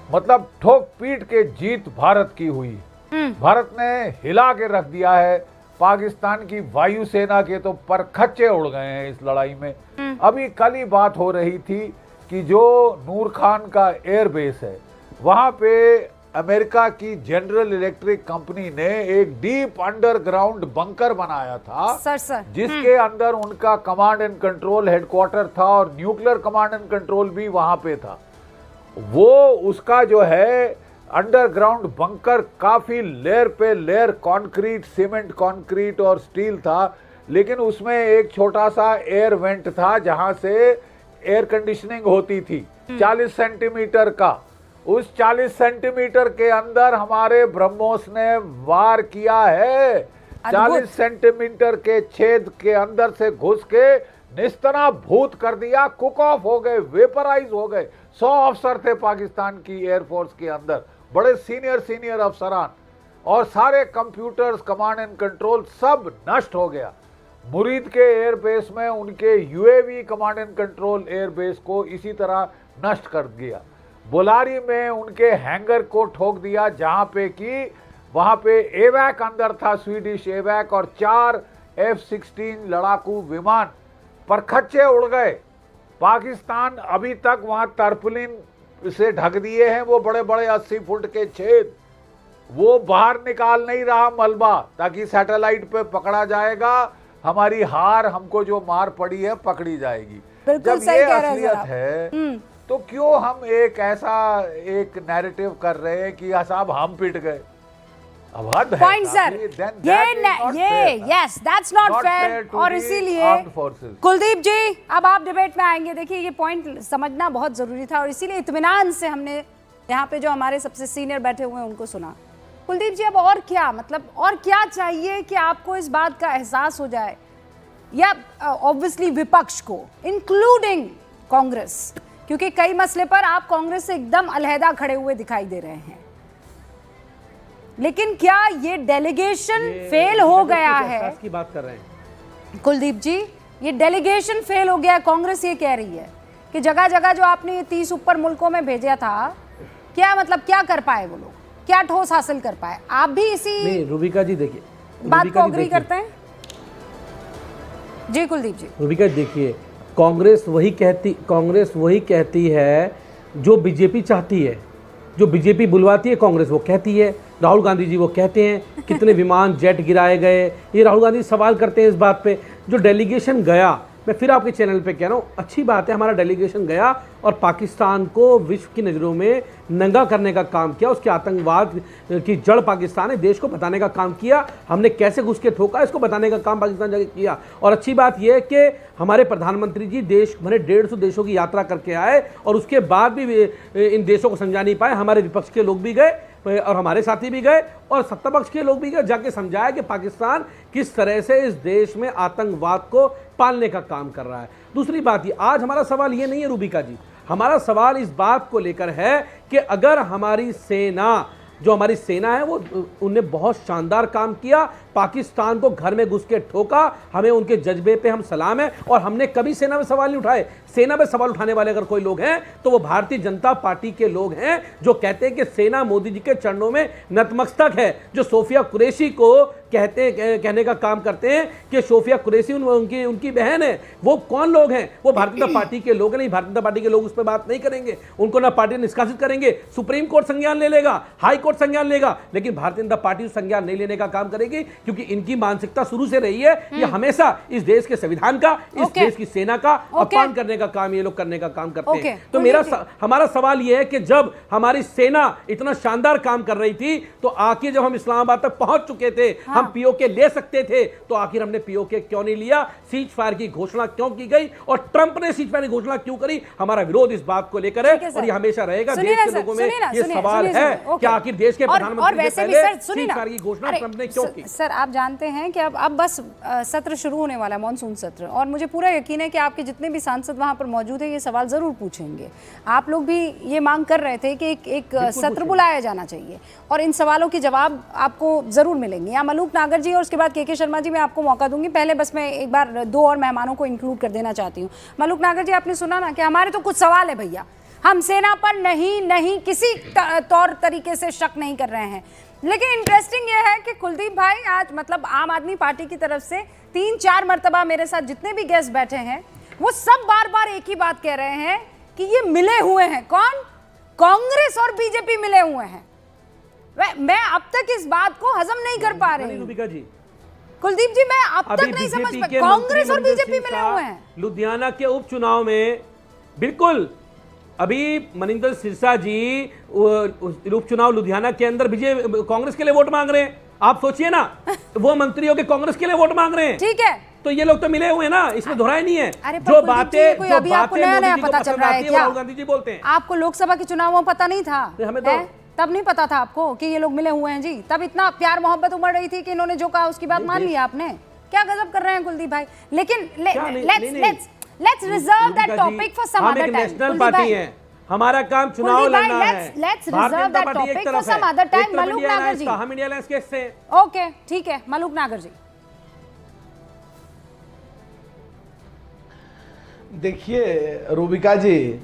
Speaker 6: मतलब ठोक पीट के जीत भारत की हुई। भारत ने हिला के रख दिया है, पाकिस्तान की वायुसेना के तो परखच्चे उड़ गए हैं इस लड़ाई में। अभी कल ही बात हो रही थी कि जो नूर खान का एयरबेस है, वहां पे अमेरिका की जनरल इलेक्ट्रिक कंपनी ने एक डीप अंडरग्राउंड बंकर बनाया था, जिसके अंदर उनका कमांड एंड कंट्रोल हेडक्वार्टर था और न्यूक्लियर कमांड एंड कंट्रोल भी वहां पे था। वो उसका जो है अंडरग्राउंड बंकर काफी लेयर पे लेयर कंक्रीट, सीमेंट कंक्रीट और स्टील था, लेकिन उसमें एक छोटा सा एयर वेंट था जहां से एयर कंडीशनिंग होती थी, 40 सेंटीमीटर का। उस 40 सेंटीमीटर के अंदर हमारे ब्रह्मोस ने वार किया है। 40 सेंटीमीटर के छेद के अंदर से घुस के निस्तनाभूत कर दिया, कुक ऑफ हो गए, वेपराइज हो गए। 100 अफसर थे पाकिस्तान की एयरफोर्स के अंदर, बड़े सीनियर अफसरान, और सारे कंप्यूटर्स, कमांड एंड कंट्रोल सब नष्ट हो गया। मुरीद के एयरबेस में उनके UAV command and control airbase को इसी तरह नष्ट कर दिया। बोलारी में उनके हैंगर को ठोक दिया, जहां पे कि वहां पे एवैक अंदर था, स्वीडिश एवैक, और 4 F-16 लड़ाकू विमान परखच्चे उड़ गए। पाकिस्तान अभी तक वहां टर्पुलिन से ढक दिए हैं वो बड़े बड़े 80 फुट के छेद, वो बाहर निकाल नहीं रहा मलबा, ताकि सैटेलाइट पे पकड़ा जाएगा, हमारी हार, हमको जो मार पड़ी है पकड़ी जाएगी। जब ये असलियत है तो क्यों हम एक ऐसा एक नैरेटिव कर रहे हैं कि साहब हम पिट गए?
Speaker 1: पॉइंट सर, ये यस दैट्स नॉट फेयर। और इसीलिए कुलदीप जी, अब आप डिबेट में आएंगे। देखिए, ये पॉइंट समझना बहुत जरूरी था और इसीलिए इत्मीनान से हमने यहाँ पे जो हमारे सबसे सीनियर बैठे हुए हैं उनको सुना। कुलदीप जी, अब और क्या, मतलब और क्या चाहिए कि आपको इस बात का एहसास हो जाए, या ऑब्वियसली विपक्ष को इंक्लूडिंग कांग्रेस, क्योंकि कई मसले पर आप कांग्रेस से एकदम अलहदा खड़े हुए दिखाई दे रहे हैं, लेकिन क्या ये डेलीगेशन फेल हो गया है?
Speaker 7: की बात कर रहे हैं
Speaker 1: कुलदीप जी, ये डेलीगेशन फेल हो गया। कांग्रेस ये कह रही है कि जगह जगह जो आपने 30 ऊपर मुल्कों में भेजा था, क्या मतलब क्या कर पाए वो लोग, क्या ठोस हासिल कर पाए? आप भी इसी
Speaker 7: नहीं, रूबिका जी देखिए,
Speaker 1: बात को अग्री करते हैं? जी कुलदीप जी।
Speaker 7: रूबिका देखिए, कांग्रेस वही कहती है जो बीजेपी चाहती है, जो बीजेपी बुलवाती है कांग्रेस वो कहती है। राहुल गांधी जी वो कहते हैं कितने विमान जेट गिराए गए, ये राहुल गांधी सवाल करते हैं इस बात पे। जो डेलीगेशन गया, मैं फिर आपके चैनल पे कह रहा हूँ, अच्छी बात है, हमारा डेलीगेशन गया और पाकिस्तान को विश्व की नज़रों में नंगा करने का काम किया, उसके आतंकवाद की जड़ पाकिस्तान है, देश को बताने का काम किया, हमने कैसे घुस के ठोका इसको बताने का काम पाकिस्तान जाके किया। और अच्छी बात यह है कि हमारे प्रधानमंत्री जी देश भरे 150 देशों की यात्रा करके आए और उसके बाद भी इन देशों को समझा नहीं पाए। हमारे विपक्ष के लोग भी गए और हमारे साथी भी गए और सत्ता पक्ष के लोग भी गए, जाके समझाया कि पाकिस्तान किस तरह से इस देश में आतंकवाद को पालने का काम कर रहा है। दूसरी बात, ये आज हमारा सवाल ये नहीं है रूबिका जी, हमारा सवाल इस बात को लेकर है कि अगर हमारी सेना, जो हमारी सेना है, वो उनने बहुत शानदार काम किया, पाकिस्तान को घर में घुस के ठोका, हमें उनके जज्बे पे हम सलाम है और हमने कभी सेना में सवाल नहीं उठाए। सेना में सवाल उठाने वाले अगर कोई लोग हैं तो वो भारतीय जनता पार्टी के लोग हैं, जो कहते हैं कि सेना मोदी जी के चरणों में नतमस्तक है, जो सोफिया कुरैशी को कहने का काम करते हैं कि सोफिया कुरैशी उनकी बहन है। वो कौन लोग हैं? वो भारतीय जनता पार्टी के लोग नहीं। भारतीय जनता पार्टी के लोग उस पर बात नहीं करेंगे, उनको ना पार्टी निष्कासित करेंगे, सुप्रीम कोर्ट संज्ञान ले लेगा, हाई कोर्ट संज्ञान लेगा, लेकिन भारतीय जनता पार्टी संज्ञान नहीं लेने का काम करेगी, क्योंकि इनकी मानसिकता शुरू से रही है ये हमेशा इस देश के संविधान का, इस देश की सेना का अपमान करने का काम ये लोग करने का काम करते हैं। तो हमारा सवाल ये है कि जब हमारी सेना इतना शानदार काम कर रही थी तो आखिर जब हम इस्लामाबाद तक पहुंच चुके थे, हम पीओके ले सकते थे, तो आखिर हमने पीओके क्यों नहीं लिया? सीज फायर की घोषणा क्यों की गई और ट्रंप ने सीज फायर की घोषणा क्यों करी? हमारा विरोध इस बात को लेकर है और ये हमेशा रहेगा। देश के लोगों में ये सवाल है कि आखिर देश के प्रधानमंत्री से पहले सीज फायर की घोषणा ट्रंप ने क्यों की?
Speaker 1: सर, आप जानते हैं कि अब बस सत्र शुरू होने वाला है, मॉनसून सत्र, और मुझे पूरा यकीन है कि आपके जितने भी सांसद वहां पर मौजूद है ये सवाल जरूर पूछेंगे। आप लोग भी ये मांग कर रहे थे कि एक सत्र बुलाया जाना चाहिए और इन सवालों के जवाब आपको जरूर मिलेंगे। यहाँ मलूक नागर जी और उसके बाद के शर्मा जी, मैं आपको मौका दूंगी। पहले बस मैं एक बार 2 और मेहमानों को इंक्लूड कर देना चाहती हूँ। मलूक नागर जी, आपने सुना ना कि हमारे तो कुछ सवाल है भैया, हम सेना पर नहीं किसी तौर तरीके से शक नहीं कर रहे हैं, लेकिन इंटरेस्टिंग ये है कि कुलदीप भाई आज मतलब आम आदमी पार्टी की तरफ से 3-4 मरतबा मेरे साथ जितने भी गेस्ट बैठे हैं वो सब बार बार एक ही बात कह रहे हैं कि ये मिले हुए हैं। कौन? कांग्रेस और बीजेपी मिले हुए हैं। मैं अब तक इस बात को हजम नहीं कर पा रही हूं
Speaker 7: जी।
Speaker 1: कुलदीप जी, मैं अब तक नहीं समझ पा, कांग्रेस और बीजेपी मिले हुए हैं।
Speaker 7: लुधियाना के उपचुनाव में बिल्कुल अभी मनिंदर सिरसा जी उपचुनाव लुधियाना के अंदर कांग्रेस के लिए वोट मांग रहे हैं। आप सोचिए ना, वो मंत्रियों के कांग्रेस के लिए वोट मांग रहे हैं। ठीक है, तो ये लोग तो मिले हुए हैं ना, इसमें दोहराई नहीं है।
Speaker 1: जो बातें पता चल रहा है,
Speaker 7: राहुल गांधी जी बोलते हैं।
Speaker 1: आपको लोकसभा के चुनाव में पता नहीं था? हमें तो तब नहीं पता था आपको कि ये लोग मिले हुए हैं जी? तब इतना प्यार मोहब्बत उमड़ रही थी कि इन्होंने जो कहा उसकी बात मान लिया आपने? क्या गजब कर रहे हैं कुलदीप भाई। लेकिन let's reserve that topic for some other time.
Speaker 7: National party है, हमारा काम चुनाव लड़ना है।
Speaker 1: Let's reserve that topic for some other time. Malook Nagar ji,
Speaker 7: हम इंडिया अलायंस के हिस्से हैं।
Speaker 1: ओके, ठीक है, मलूक नागर जी।
Speaker 6: देखिए रूबिका जी,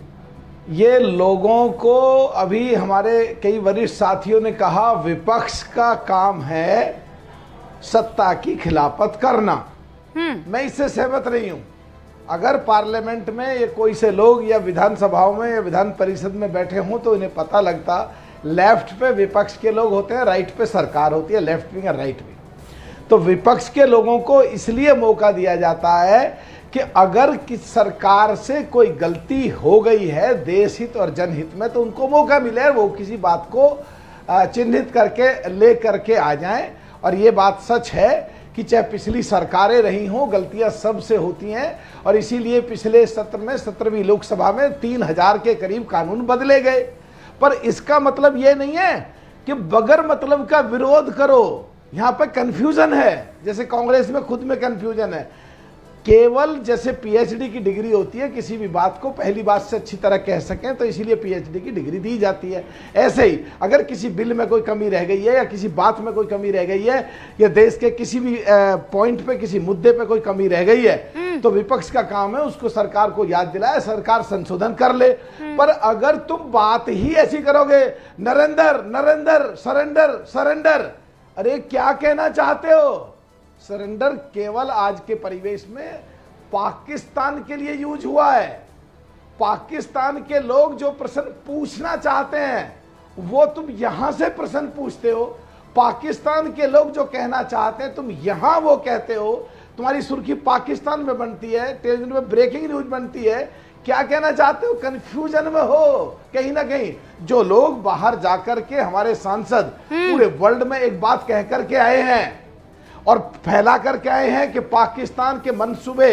Speaker 6: ये लोगों को अभी हमारे कई वरिष्ठ साथियों ने कहा विपक्ष का काम है सत्ता की खिलाफत करना। मैं इससे सहमत नहीं हूं। अगर पार्लियामेंट में ये कोई से लोग या विधानसभाओं में या विधान परिषद में बैठे हों तो इन्हें पता लगता, लेफ्ट पे विपक्ष के लोग होते हैं, राइट पे सरकार होती है, लेफ्ट विंग और राइट विंग। तो विपक्ष के लोगों को इसलिए मौका दिया जाता है कि अगर किस सरकार से कोई गलती हो गई है देश हित और जनहित में तो उनको मौका मिले, वो किसी बात को चिन्हित करके ले करके आ जाएं। और ये बात सच है कि चाहे पिछली सरकारें रही हों, गलतियां सबसे होती हैं और इसीलिए पिछले सत्र में 17वीं लोकसभा में 3000 के करीब कानून बदले गए। पर इसका मतलब ये नहीं है कि बगैर मतलब का विरोध करो। यहाँ पे कंफ्यूजन है, जैसे कांग्रेस में खुद में कंफ्यूजन है। केवल जैसे पीएचडी की डिग्री होती है, किसी भी बात को पहली बात से अच्छी तरह कह सकें तो इसीलिए पीएचडी की डिग्री दी जाती है। ऐसे ही अगर किसी बिल में कोई कमी रह गई है या किसी बात में कोई कमी रह गई है या देश के किसी भी पॉइंट पे किसी मुद्दे पे कोई कमी रह गई है तो विपक्ष का काम है उसको सरकार को याद दिलाए, सरकार संशोधन कर ले। पर अगर तुम बात ही ऐसी करोगे नरेंद्र नरेंद्र सरेंडर सरेंडर, अरे क्या कहना चाहते हो? सरेंडर केवल आज के परिवेश में पाकिस्तान के लिए यूज हुआ है। पाकिस्तान के लोग जो प्रश्न पूछना चाहते हैं वो तुम यहां से प्रश्न पूछते हो। पाकिस्तान के लोग जो कहना चाहते हैं तुम यहां वो कहते हो।
Speaker 8: तुम्हारी सुर्खी पाकिस्तान में बनती है, टेलीविजन में ब्रेकिंग न्यूज बनती है। क्या कहना चाहते हो? कंफ्यूजन में हो कहीं ना कहीं। जो लोग बाहर जाकर के हमारे सांसद पूरे वर्ल्ड में एक बात कह करके आए हैं और फैला करके आए हैं कि पाकिस्तान के मंसूबे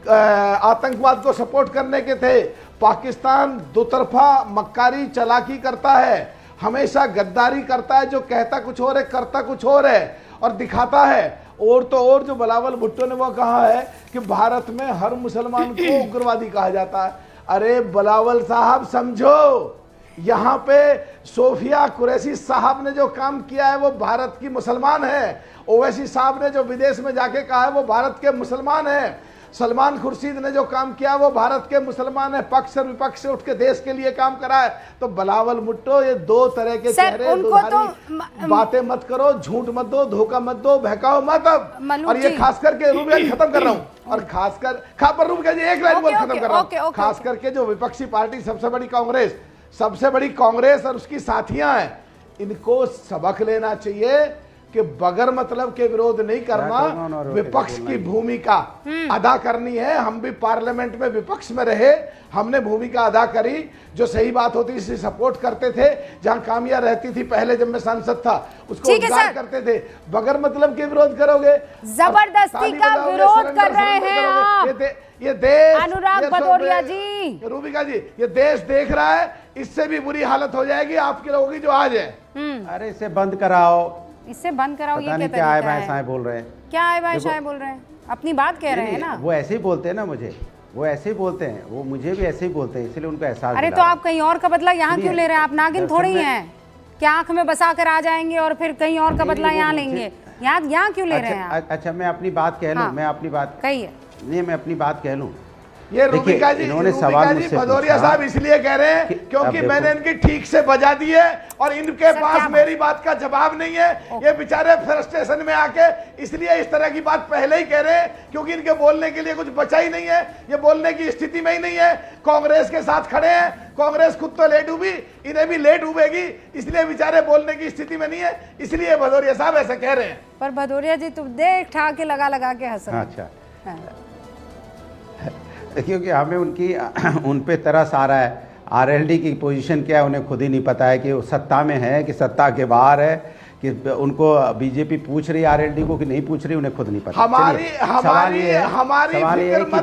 Speaker 8: आतंकवाद को सपोर्ट करने के थे, पाकिस्तान दो तरफा मक्कारी चालाकी करता है, हमेशा गद्दारी करता है, जो कहता कुछ और है करता कुछ और है और दिखाता है। और तो और जो बिलावल भुट्टो ने वो कहा है कि भारत में हर मुसलमान को उग्रवादी कहा जाता है। अरे बिलावल साहब समझो, यहाँ पे सोफिया कुरैशी साहब ने जो काम किया है वो भारत की मुसलमान है, ओवैसी साहब ने जो विदेश में जाके कहा है वो भारत के मुसलमान है, सलमान खुर्शीद ने जो काम किया वो भारत के मुसलमान है, पक्ष और विपक्ष से उठ के देश के लिए काम करा है। तो बिलावल भुट्टो ये दो तरह के चेहरे बातें मत करो, झूठ मत दो, धोखा मत दो, बहकाओ मत। अब और ये खास करके रूबिया खत्म कर रहा हूँ और खासकर पर रूबिया जी एक लाइन बोल खत्म कर रहा हूँ। खास करके जो विपक्षी पार्टी सबसे बड़ी कांग्रेस और उसकी साथियां हैं, इनको सबक लेना चाहिए कि बगैर मतलब के विरोध नहीं करना, विपक्ष की भूमिका अदा करनी है। हम भी पार्लियामेंट में विपक्ष में रहे, हमने भूमिका अदा करी, जो सही बात होती इसे सपोर्ट करते थे, जहां खामियां रहती थी पहले जब मैं सांसद था उसको उद्धार करते थे। बगैर मतलब के विरोध करोगे,
Speaker 1: जबरदस्ती का विरोध कर रहे हैं आप।
Speaker 8: ये देश,
Speaker 1: अनुराग भदौरिया जी,
Speaker 8: रूबिका जी, ये देश देख रहा है, इससे भी बुरी हालत हो जाएगी आपके लोगों की जो आज है।
Speaker 9: अरे इसे बंद कराओ,
Speaker 1: इससे बंद कराओ। ये क्या
Speaker 9: क्या भाषाएं बोल रहे हैं,
Speaker 1: क्या है भाषाएं बोल रहे हैं, अपनी बात कह रहे हैं ना।
Speaker 9: वो ऐसे ही बोलते हैं ना, मुझे वो ऐसे ही बोलते हैं, वो मुझे भी ऐसे ही बोलते हैं, इसलिए उनको एहसास।
Speaker 1: अरे तो आप कहीं और का बदला यहाँ क्यों ले रहे हैं? आप नागिन थोड़ी हैं क्या आंख में बसा कर आ जाएंगे और फिर कहीं और का बदला यहाँ लेंगे? यहाँ क्यों ले रहे हैं आप?
Speaker 9: अच्छा मैं अपनी बात कह लूँ, मैं अपनी बात
Speaker 1: कहिए।
Speaker 9: नहीं, मैं अपनी बात कह लूँ।
Speaker 8: ये रूबिका जी,
Speaker 9: इन्होंने सवाल
Speaker 8: मुझसे भदौरिया साहब इसलिए कह रहे हैं क्योंकि मैंने इनकी ठीक से बजा दी है और इनके पास मेरी बात का जवाब नहीं है। ये बेचारे फ्रस्ट्रेशन में आके इसलिए इस तरह की बात पहले ही कह रहे हैं क्योंकि इनके बोलने के लिए कुछ बचा ही नहीं है, ये बोलने की स्थिति में ही नहीं है। कांग्रेस के साथ खड़े हैं, कांग्रेस खुद तो लेट डूबी, इन्हें भी लेट डूबेगी, इसलिए बेचारे बोलने की स्थिति में नहीं है, इसलिए भदौरिया साहब ऐसा कह रहे हैं।
Speaker 1: पर भदौरिया जी तुम देख ठा के लगा के हंस रहे।
Speaker 9: अच्छा, क्योंकि हमें उन पे तरस आ रहा है। आरएलडी की पोजीशन क्या है उन्हें खुद ही नहीं पता है कि वो सत्ता में है कि सत्ता के बाहर है, कि उनको बीजेपी पूछ रही है आरएलडी को कि नहीं पूछ रही, उन्हें खुद नहीं पता।
Speaker 8: सवाल ये है कि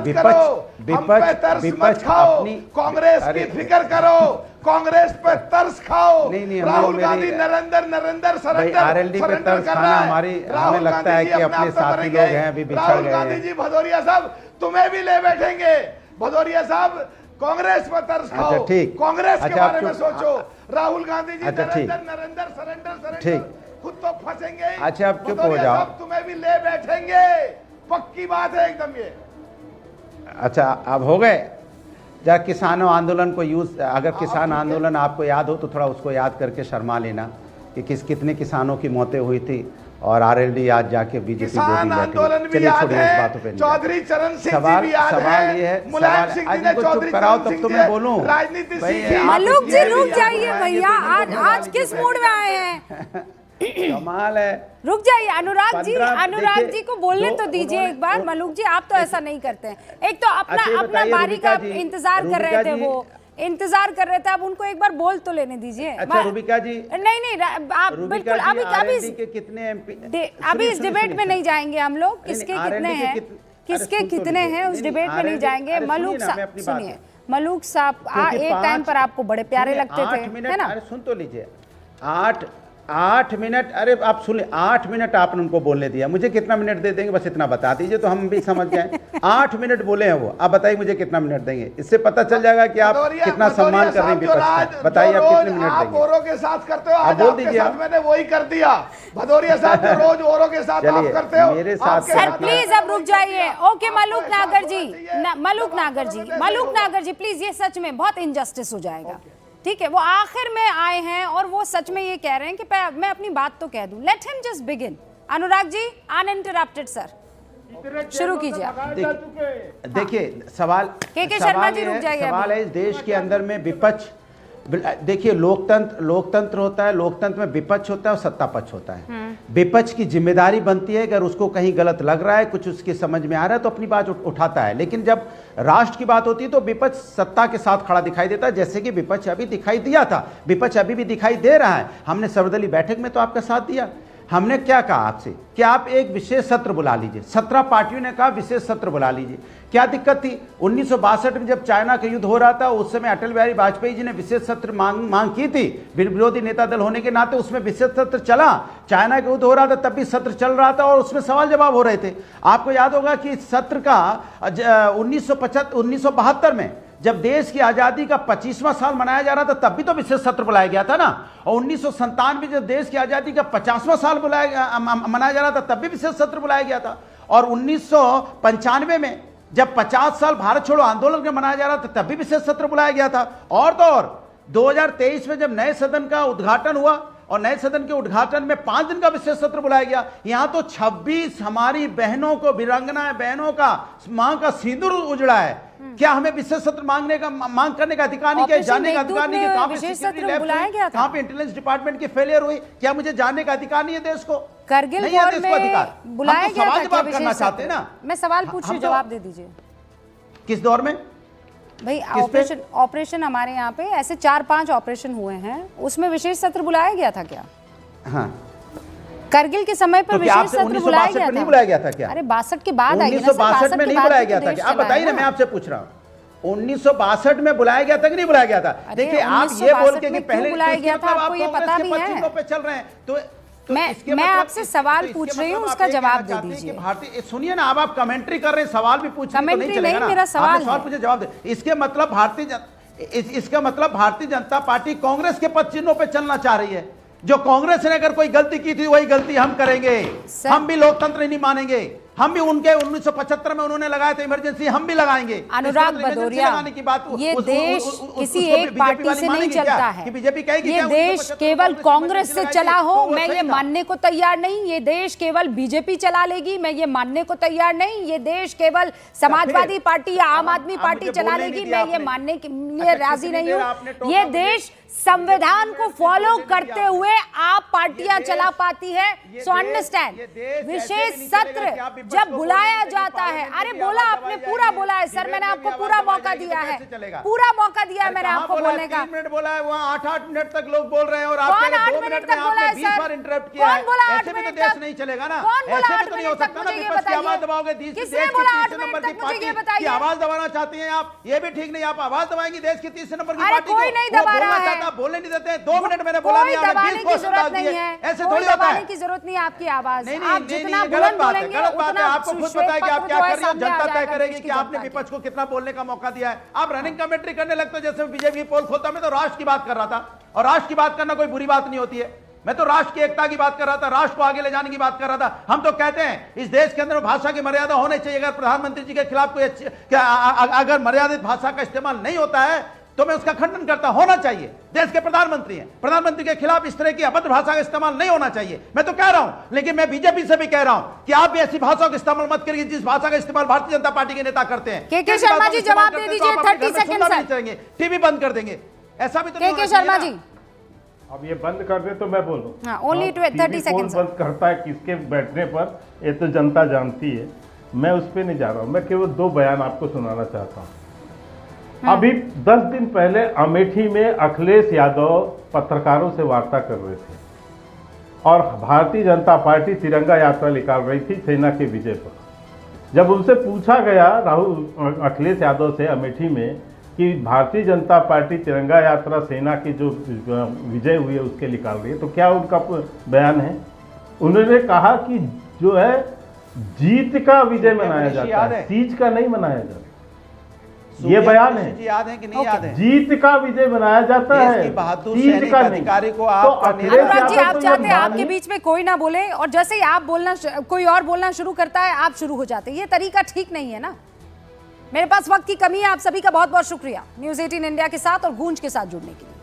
Speaker 8: विपक्ष अपनी कांग्रेस की फिक्र करो, कांग्रेस पे तरस खाओ। राहुल गांधी नरेंद्र सरेंडर
Speaker 9: आरएलडी पे तरस खाना हमें लगता है कि अपने साथी लोग हैं, अभी बिछड़ गए हैं।
Speaker 8: राहुल गांधी जी, भदौरिया साहब तुम्हें भी ले बैठेंगे। भदौरिया साहब कांग्रेस पर तरस खाओ, कांग्रेस के बारे में सोचो। राहुल गांधी जी नरेंद्र सरेंडर खुद तो फंसेंगे।
Speaker 9: अच्छा अब चुप हो जाओ,
Speaker 8: तुम्हें भी ले बैठेंगे, पक्की बात है एकदम ये।
Speaker 9: अच्छा अब हो गए। जरा किसानों आंदोलन को अगर किसान आंदोलन आपको याद हो तो थोड़ा उसको याद करके शर्मा लेना कि कितने किसानों की मौतें हुई थी और आरएलडी आज जाके बीजेपी
Speaker 8: आंदोलन भी याद है, चौधरी चरण सिंह जी भी याद है,
Speaker 9: सवाल ये है,
Speaker 8: मुलायम सिंह जी ने चौधरी
Speaker 9: कराओ तब तो मैं बोलूं।
Speaker 8: राजनीति
Speaker 1: मलूक जी रुक जाइए भैया, आज किस मूड में आए हैं?
Speaker 9: कमाल है,
Speaker 1: रुक जाइए। अनुराग जी को बोलने तो दीजिए एक बार। मलूक जी आप तो ऐसा नहीं करते हैं। एक तो अपना बारी का इंतजार कर रहे थे, वो इंतजार कर रहे थे, अब उनको एक बार बोल तो लेने दीजिए।
Speaker 9: अच्छा रूबिका जी,
Speaker 1: नहीं आप बिल्कुल अभी इस डिबेट में नहीं जाएंगे हम लोग। किसके कितने हैं उस डिबेट में नहीं जाएंगे। मलूक साहब सुनिए, मलूक साहब एक टाइम पर आपको बड़े प्यारे लगते थे, है ना?
Speaker 9: सुन तो लीजिए, 8 मिनट, अरे आप सुनिए, 8 मिनट आपने उनको बोलने दिया, मुझे कितना मिनट दे देंगे बस इतना बता दीजिए तो हम भी समझ जाएं। 8 मिनट बोले हैं वो, आप बताइए मुझे कितना मिनट देंगे, इससे पता चल जाएगा कि आप कितना सम्मान कर रहे हैं विपक्ष का। बताइए आप कितने मिनट देंगे?
Speaker 8: औरों के साथ करते हो,
Speaker 9: आप बोल दीजिए।
Speaker 8: मैंने वही कर दिया। भदौरिया साहब रोज औरों के साथ आप करते हो,
Speaker 9: मेरे साथ।
Speaker 1: सर प्लीज अब रुक जाइए। Okay Malook Nagar ji please, ये सच में बहुत इनजस्टिस हो जाएगा, ठीक है? वो आखिर में आए हैं और वो सच में ये कह रहे हैं कि मैं अपनी बात तो कह दूं। Let him just begin. Anurag ji uninterrupted sir, शुरू कीजिए आप।
Speaker 9: देखिए सवाल
Speaker 1: के शर्मा जी रुक जाइए।
Speaker 9: सवाल है इस देश के अंदर में विपक्ष देखिए, लोकतंत्र होता है, लोकतंत्र में विपक्ष होता है और सत्ता पक्ष होता है। विपक्ष की जिम्मेदारी बनती है, अगर उसको कहीं गलत लग रहा है, कुछ उसके समझ में आ रहा है तो अपनी बात उठाता है। लेकिन जब राष्ट्र की बात होती है तो विपक्ष सत्ता के साथ खड़ा दिखाई देता है, जैसे कि विपक्ष अभी दिखाई दिया था, विपक्ष अभी भी दिखाई दे रहा है। हमने सर्वदलीय बैठक में तो आपका साथ दिया। हमने क्या कहा आपसे कि आप एक विशेष सत्र बुला लीजिए, 17 पार्टियों ने कहा विशेष सत्र बुला लीजिए। क्या दिक्कत थी? 1962 में जब चाइना का युद्ध हो रहा था, उस समय अटल बिहारी वाजपेयी जी ने विशेष सत्र मांग की थी, विरोधी नेता दल होने के नाते उसमें विशेष सत्र चला। चाइना का युद्ध हो रहा था तब भी सत्र चल रहा था और उसमें सवाल जवाब हो रहे थे। आपको याद होगा कि इस सत्र का 1972 में जब देश की आजादी का 25वां साल मनाया जा रहा था तब भी तो विशेष सत्र बुलाया गया था ना। और 1997 में जब देश की आजादी का 50वां साल मनाया जा रहा था तब भी विशेष सत्र बुलाया गया था। और 1995 में जब 50 साल भारत छोड़ो आंदोलन का मनाया जा रहा था तब भी विशेष सत्र बुलाया गया था। और तो और 2023 में जब नए सदन का उद्घाटन हुआ और नए सदन के उद्घाटन में 5 दिन का विशेष सत्र बुलाया गया। यहां तो 26 हमारी बहनों को, वीरांगना बहनों का मां का सिंदूर उजड़ा है। क्या हमें विशेष सत्र मांग करने का अधिकार नहीं, क्या जानने का अधिकार नहीं? कहां पे सिक्योरिटी बुलाया गया था, कहां पे इंटेलिजेंस डिपार्टमेंट की फेलियर हुई? क्या मुझे जानने का अधिकार नहीं है देश को?
Speaker 1: करगिल
Speaker 9: नहीं है देश को अधिकार?
Speaker 1: बुलाया गया था,
Speaker 9: जवाब करना चाहते हैं ना।
Speaker 1: मैं सवाल पूछ रही हूं, जवाब दे दीजिए।
Speaker 9: किस दौर में
Speaker 1: भाई? ऑपरेशन हमारे यहाँ पे ऐसे 4-5 ऑपरेशन हुए हैं, उसमें विशेष सत्र बुलाया गया था क्या?
Speaker 9: हाँ,
Speaker 1: करगिल के समय पर विशेष सत्र बुलाया गया था?
Speaker 9: नहीं बुलाया गया था क्या?
Speaker 1: अरे 62 के बाद आई ना,
Speaker 9: 1962 में नहीं बुलाया गया था क्या? आप बताइए ना, मैं आपसे पूछ रहा हूँ 1962 में बुलाया गया था कि नहीं बुलाया गया था? देखिए, आप ये बोल के कि पहले
Speaker 1: बुलाया गया था, आपको ये पता भी है?
Speaker 9: पे चल रहे हैं तो
Speaker 1: मैं आपसे सवाल पूछ रही हूँ, उसका जवाब दे दीजिए।
Speaker 9: भारतीय सुनिए ना, आप कमेंट्री कर रहे हैं, सवाल भी पूछ रहे हैं,
Speaker 1: कमेंट्री नहीं, मेरा सवाल
Speaker 9: पूछे, जवाब दे। इसका मतलब भारतीय जनता पार्टी कांग्रेस के पद चिन्हों पे चलना चाह रही है। जो कांग्रेस ने अगर कोई गलती की थी वही गलती हम करेंगे। हम भी लोकतंत्र नहीं मानेंगे, हम भी उनके 1975 में उन्होंने लगाए थे इमरजेंसी, हम भी लगाएंगे।
Speaker 1: अनुराग भदौरिया, ये देश किसी एक पार्टी से नहीं चलता है, ये देश केवल कांग्रेस से चला हो, मैं ये मानने को तैयार नहीं। ये देश केवल बीजेपी चला लेगी, मैं ये मानने को तैयार नहीं। ये देश केवल समाजवादी पार्टी या आम आदमी पार्टी चला लेगी, मैं ये मानने के लिए राजी नहीं हूँ। ये देश संविधान को फॉलो करते हुए आप पार्टियां चला पाती है। सो अंडरस्टैंड, विशेष सत्र जब बुलाया जाता है, अरे बोला आपने, पूरा बोला है सर, मैंने आपको पूरा मौका दिया है, पूरा मौका दिया है मैंने आपको बोलने का।
Speaker 9: 3 मिनट बोला है, वहाँ 8-8 मिनट तक लोग बोल रहे हैं और
Speaker 1: आप 8 मिनट तक बोला है सर?
Speaker 9: इंटरप्ट किया है।
Speaker 1: कौन बोला 8
Speaker 9: ऐसे भी तो
Speaker 1: मिनट
Speaker 9: देश
Speaker 1: तक?
Speaker 9: नहीं चलेगा ना,
Speaker 1: कौन बोला
Speaker 9: ऐसे
Speaker 1: 8
Speaker 9: भी तो नहीं हो
Speaker 1: मिनट तक?
Speaker 9: सकता ना।
Speaker 1: मुझे ये
Speaker 9: विपक्ष की आवाज
Speaker 1: बताइए,
Speaker 9: दबाओगे,
Speaker 1: किसने बोला 8 मिनट
Speaker 9: नंबर
Speaker 1: तक?
Speaker 9: की
Speaker 1: मुझे ये
Speaker 9: पार्टी की
Speaker 1: बताइए।
Speaker 9: आवाज दबाना चाहती हैं आप, ये भी ठीक नहीं। आप आवाज दबाएंगी देश की 30 नंबर की
Speaker 1: अरे
Speaker 9: पार्टी को,
Speaker 1: कोई नहीं दबा रहा है,
Speaker 9: बोलने नहीं देते। 2 मिनट मैंने बोला नहीं,
Speaker 1: दबाने की जरूरत नहीं है,
Speaker 9: ऐसे थोड़ी होता है।
Speaker 1: की जरूरत नहीं है आपकी आवाज।
Speaker 9: आप जितना बुलंद बोलेंगे उतना आपको खुद पता है कि आप क्या कर रही हो, जनता तय करेगी कि आपने विपक्ष को कितना बोलने का मौका दिया है। आप रनिंग कमेंट्री करने लगते हो, जैसे बीजेपी पोल खोलता। मैं तो राष्ट्र की बात कर रहा था, और राष्ट्र की बात करना कोई बुरी बात नहीं होती है। मैं तो राष्ट्र की एकता की बात कर रहा था, राष्ट्र को आगे ले जाने की बात कर रहा था। हम तो कहते हैं इस देश के अंदर भाषा की मर्यादा होनी चाहिए। अगर प्रधानमंत्री जी के खिलाफ कोई अगर मर्यादित भाषा का इस्तेमाल नहीं होता है तो मैं उसका खंडन करता। होना चाहिए, देश के प्रधानमंत्री हैं, प्रधानमंत्री के खिलाफ इस तरह की अभद्र भाषा का इस्तेमाल नहीं होना चाहिए, मैं तो कह रहा हूं। लेकिन मैं बीजेपी से भी कह रहा हूं कि आप भी ऐसी भाषा का इस्तेमाल मत करिए जिस भाषा का इस्तेमाल भारतीय जनता पार्टी के नेता करते हैं।
Speaker 1: के शर्मा जी जवाब दे दीजिए, 30 सेकंड
Speaker 9: सर। टीवी बंद कर देंगे, ऐसा भी तो
Speaker 1: के शर्मा जी।
Speaker 4: अब ये बंद कर दे तो मैं बोलूं।
Speaker 1: Only 30 second.
Speaker 4: बंद करता है किसके बैठने पर, ये तो जनता जानती है, मैं उस पर नहीं जा रहा हूं। मैं केवल 2 बयान आपको सुनाना चाहता हूं। अभी 10 दिन पहले अमेठी में अखिलेश यादव पत्रकारों से वार्ता कर रहे थे और भारतीय जनता पार्टी तिरंगा यात्रा निकाल रही थी सेना के विजय पर। जब उनसे पूछा गया अखिलेश यादव से अमेठी में कि भारतीय जनता पार्टी तिरंगा यात्रा सेना की जो विजय हुई है उसके निकाल रही है, तो क्या उनका बयान है? उन्होंने कहा कि जो है जीत का विजय मनाया जाता है, सीज का नहीं मनाया जाता। ये बयान है,
Speaker 9: याद है कि नहीं याद है?
Speaker 4: जीत का विजय मनाया जाता है,
Speaker 9: जीत का अधिकारी को आप
Speaker 1: अनुराग जी, आप चाहते हैं आपके बीच में कोई ना बोले, और जैसे ही आप बोलना, कोई और बोलना शुरू करता है आप शुरू हो जाते हैं। ये तरीका ठीक नहीं है ना। मेरे पास वक्त की कमी है। आप सभी का बहुत बहुत शुक्रिया न्यूज़ 18 इंडिया के साथ और गूंज के साथ जुड़ने के लिए।